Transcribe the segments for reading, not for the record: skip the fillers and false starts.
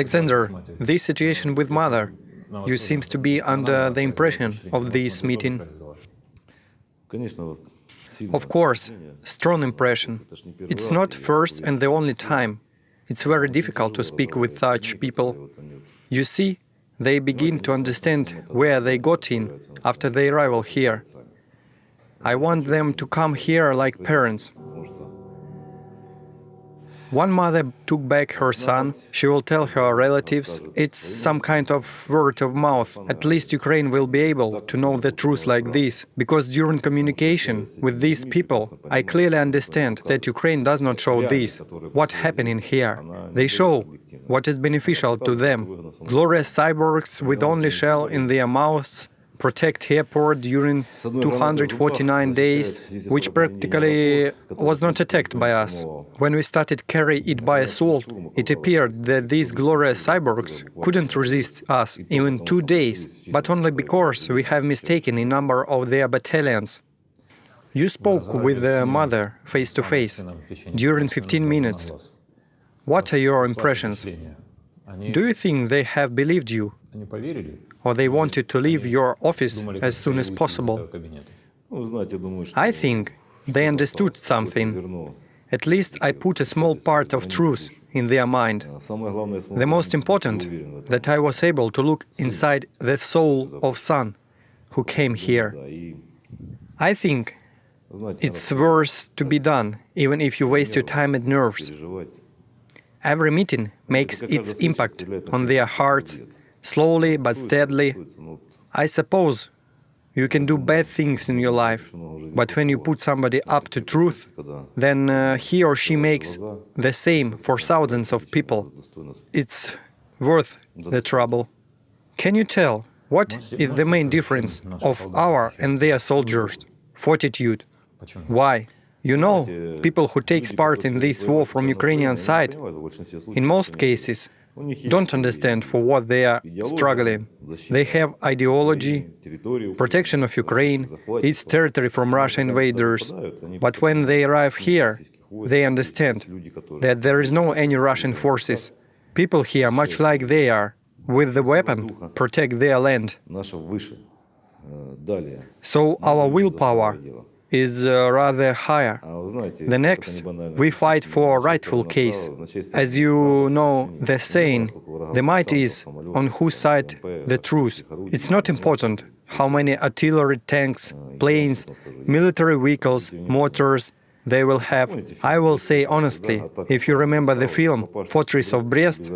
Alexander, this situation with mother, you seems to be under the impression of this meeting. Of course, strong impression. It's not first and the only time. It's very difficult to speak with such people. You see, they begin to understand where they got in after their arrival here. I want them to come here like parents. One mother took back her son. She will tell her relatives. It's some kind of word of mouth. At least Ukraine will be able to know the truth like this. Because during communication with these people, I clearly understand that Ukraine does not show this, what's happening here. They show what is beneficial to them. Glorious cyborgs with only shell in their mouths protect airport during 249 days, which practically was not attacked by us. When we started carry it by assault, it appeared that these glorious cyborgs couldn't resist us even 2 days, but only because we have mistaken a number of their battalions. You spoke with the mother face to face during 15 minutes. What are your impressions? Do you think they have believed you? Or they wanted to leave your office as soon as possible? I think they understood something. At least I put a small part of truth in their mind. The most important, that I was able to look inside the soul of son who came here. I think it's worth to be done, even if you waste your time and nerves. Every meeting makes its impact on their hearts, slowly but steadily. I suppose you can do bad things in your life, but when you put somebody up to truth, then he or she makes the same for thousands of people. It's worth the trouble. Can you tell what is the main difference of our and their soldiers? Fortitude. Why? You know, people who take part in this war from Ukrainian side, in most cases, don't understand for what they are struggling. They have ideology, protection of Ukraine, its territory from Russian invaders. But when they arrive here, they understand that there is no any Russian forces. People here, much like they are, with the weapon, protect their land. So our willpower is rather higher. The next, we fight for rightful case. As you know the saying, the might is on whose side the truth. It's not important how many artillery, tanks, planes, military vehicles, motors they will have. I will say honestly, if you remember the film Fortress of Brest,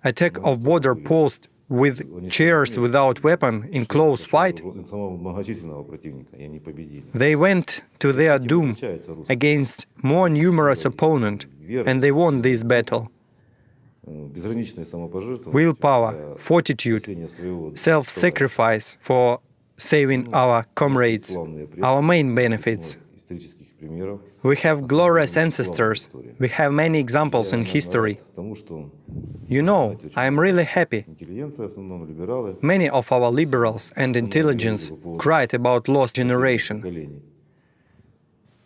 attack of border post with chairs without weapon in close fight, they went to their doom against more numerous opponent, and they won this battle. Willpower, fortitude, self-sacrifice for saving our comrades, our main benefits. We have glorious ancestors, we have many examples in history. You know, I am really happy. Many of our liberals and intelligence cried about lost generation.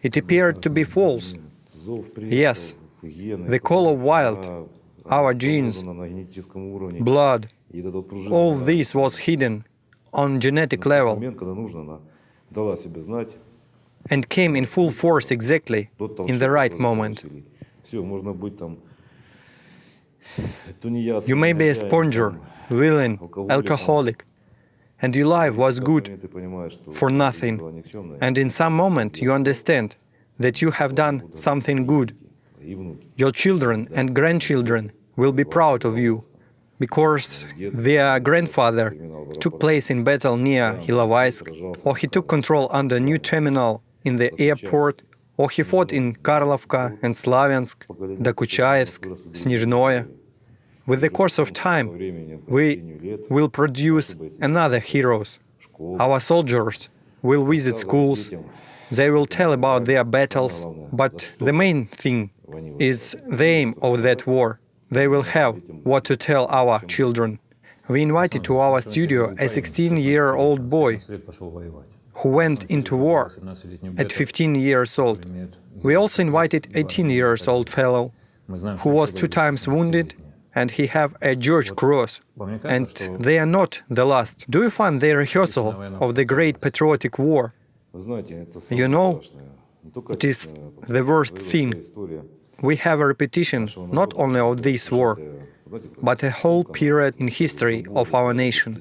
It appeared to be false. Yes, the call of wild, our genes, blood, all this was hidden on genetic level and came in full force exactly in the right moment. You may be a sponger, villain, alcoholic, and your life was good for nothing. And in some moment you understand that you have done something good. Your children and grandchildren will be proud of you, because their grandfather took place in battle near Ilovaisk, or he took control under new terminal in the airport, or he fought in Karlovka and Slaviansk, Dokuchaevsk, Snizhnoye. With the course of time, we will produce another heroes. Our soldiers will visit schools, they will tell about their battles, but the main thing is the aim of that war. They will have what to tell our children. We invited to our studio a 16-year-old boy who went into war at 15 years old. We also invited an 18-year-old fellow who was 2 times wounded and he have a George cross, and they are not the last. Do you find the rehearsal of the great patriotic war? You know, it is the worst thing. We have a repetition not only of this war, but a whole period in history of our nation.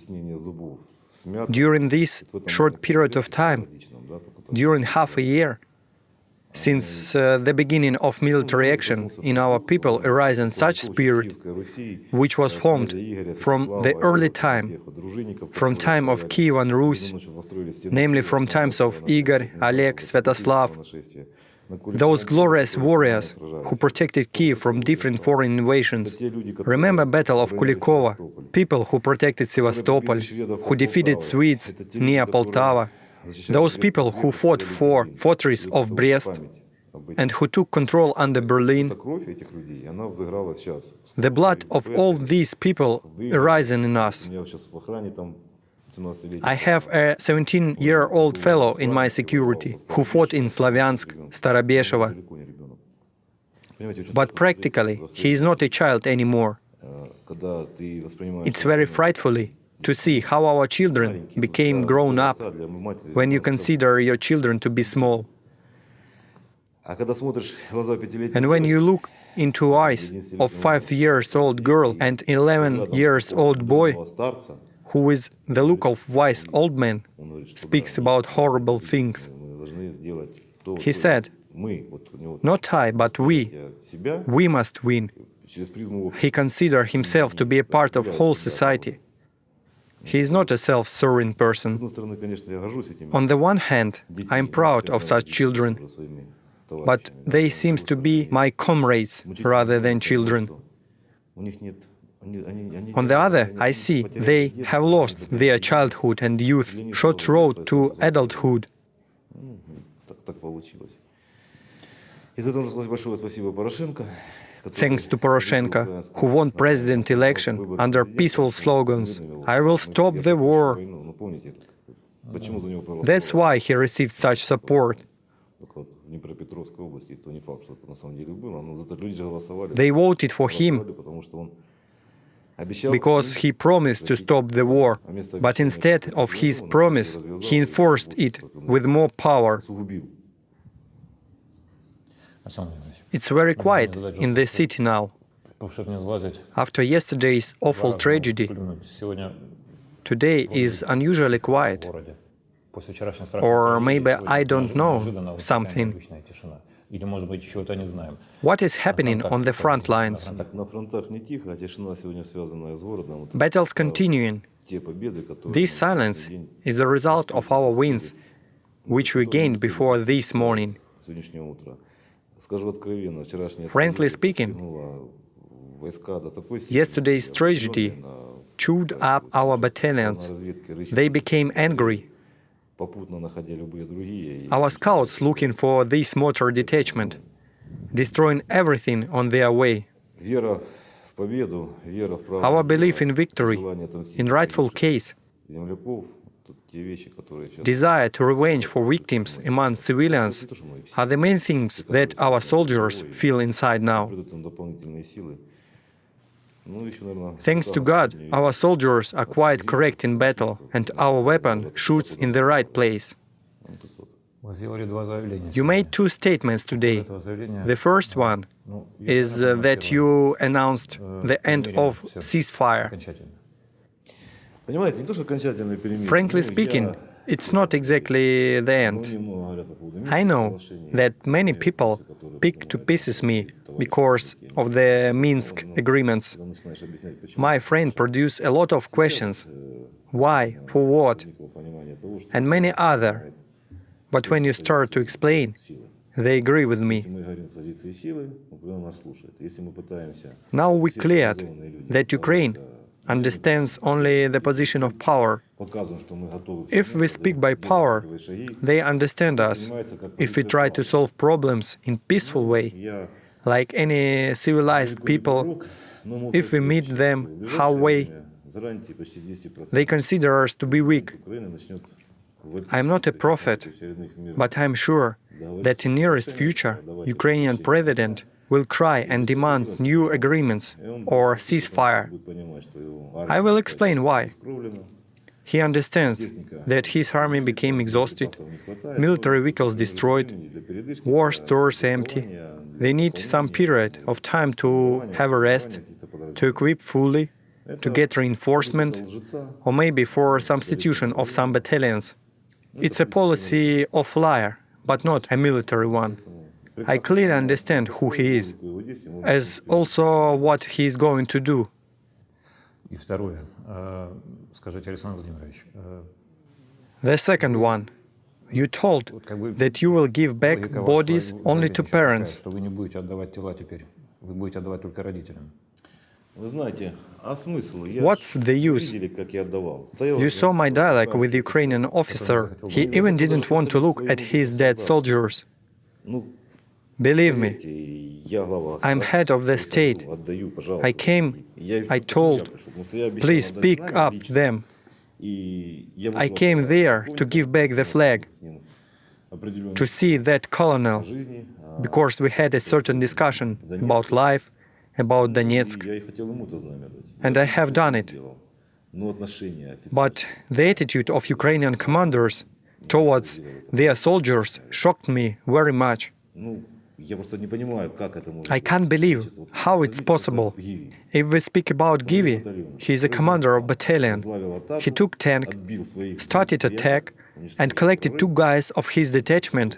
During this short period of time, during half a year, since the beginning of military action in our people arisen such spirit, which was formed from the early time, from time of Kiev and Rus, namely from times of Igor, Oleg, Sviatoslav, those glorious warriors who protected Kiev from different foreign invasions. Remember Battle of Kulikova, people who protected Sevastopol, who defeated Swedes near Poltava, those people who fought for fortress of Brest and who took control under Berlin. The blood of all these people arisen in us. I have a 17-year-old fellow in my security who fought in Slavyansk, Starobesheva. But practically, he is not a child anymore. It's very frightfully to see how our children became grown up when you consider your children to be small. And when you look into eyes of 5-year-old girl and 11-year-old boy, who with the look of wise old man speaks about horrible things. He said, not I, but we must win. He considers himself to be a part of whole society. He is not a self-serving person. On the one hand, I am proud of such children, but they seem to be my comrades rather than children. On the other, I see they have lost their childhood and youth, short road to adulthood. Thanks to Poroshenko, who won president election under peaceful slogans, I will stop the war. That's why he received such support. They voted for him because he promised to stop the war, but instead of his promise, he enforced it with more power. It's very quiet in the city now. After yesterday's awful tragedy, today is unusually quiet. Or maybe I don't know something. What is happening on the front lines? Battles continuing. This silence is a result of our wins, which we gained before this morning. Frankly speaking, yesterday's tragedy chewed up our battalions. They became angry. Our scouts looking for this mortar detachment, destroying everything on their way. Our belief in victory, in rightful case, desire to revenge for victims among civilians are the main things that our soldiers feel inside now. Thanks to God, our soldiers are quite correct in battle, and our weapon shoots in the right place. You made 2 statements today. The first one is that you announced the end of ceasefire. Frankly speaking, it's not exactly the end. I know that many people pick to pieces me because of the Minsk agreements. My friend produced a lot of questions. Why? For what? And many other. But when you start to explain, they agree with me. Now we cleared that Ukraine understands only the position of power. If we speak by power, they understand us. If we try to solve problems in peaceful way, like any civilized people, if we meet them halfway, they consider us to be weak. I'm not a prophet, but I'm sure that in nearest future, Ukrainian president will cry and demand new agreements or ceasefire. I will explain why. He understands that his army became exhausted, military vehicles destroyed, war stores empty. They need some period of time to have a rest, to equip fully, to get reinforcement, or maybe for substitution of some battalions. It's a policy of liar, but not a military one. I clearly understand who he is, as also what he is going to do. И второе, скажите, Александр Владимирович. The second one. You told that you will give back bodies only to parents. Что вы не будете отдавать тела теперь, вы будете отдавать только родителям. Вы знаете, а смысл? What's the use? Видели, как я отдавал. You saw my dialogue with the Ukrainian officer. He even didn't want to look at his dead soldiers. Ну, Believe me, я глава. I'm head of the state. Отдаю, пожалуйста. I came, I told, please pick up them. I came there to give back the flag, to see that colonel, because we had a certain discussion about life, about Donetsk, and I have done it. But the attitude of Ukrainian commanders towards their soldiers shocked me very much. I can't believe how it's possible. If we speak about Givi, he is a commander of battalion. He took tank, started attack, and collected 2 guys of his detachment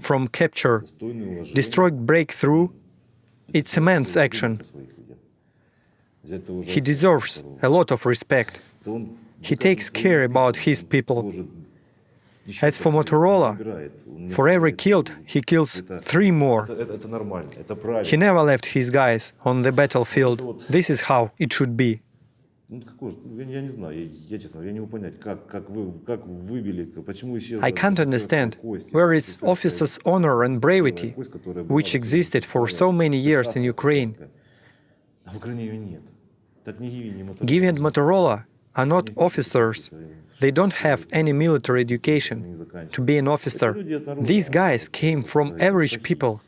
from capture, destroyed breakthrough. It's immense action. He deserves a lot of respect. He takes care about his people. As for Motorola, for every killed, he kills 3 more. He never left his guys on the battlefield. This is how it should be. I can't understand where is officers' honor and bravery, which existed for so many years in Ukraine. Givi and Motorola are not officers. They don't have any military education to be an officer. These guys came from average people.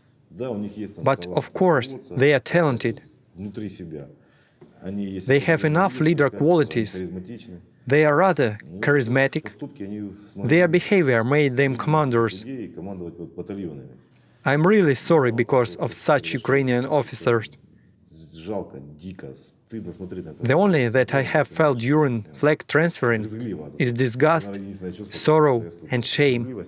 But of course, they are talented. They have enough leader qualities. They are rather charismatic. Their behavior made them commanders. I'm really sorry because of such Ukrainian officers. The only that I have felt during flag transferring is disgust, sorrow and shame.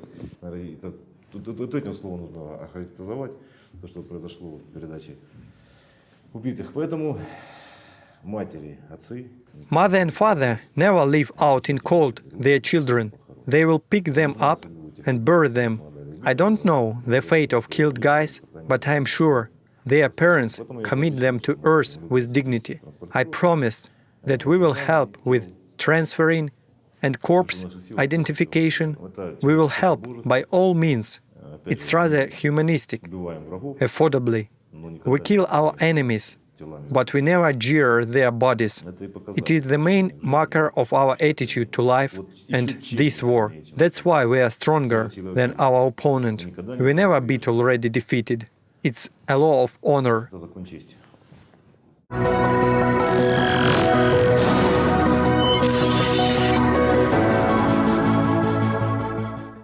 Mother and father never leave out in cold their children. They will pick them up and bury them. I don't know the fate of killed guys, but I am sure their parents commit them to earth with dignity. I promised that we will help with transferring and corpse identification. We will help by all means. It's rather humanistic, affordably. We kill our enemies, but we never jeer their bodies. It is the main marker of our attitude to life and this war. That's why we are stronger than our opponent. We never beat already defeated. It's a law of honor.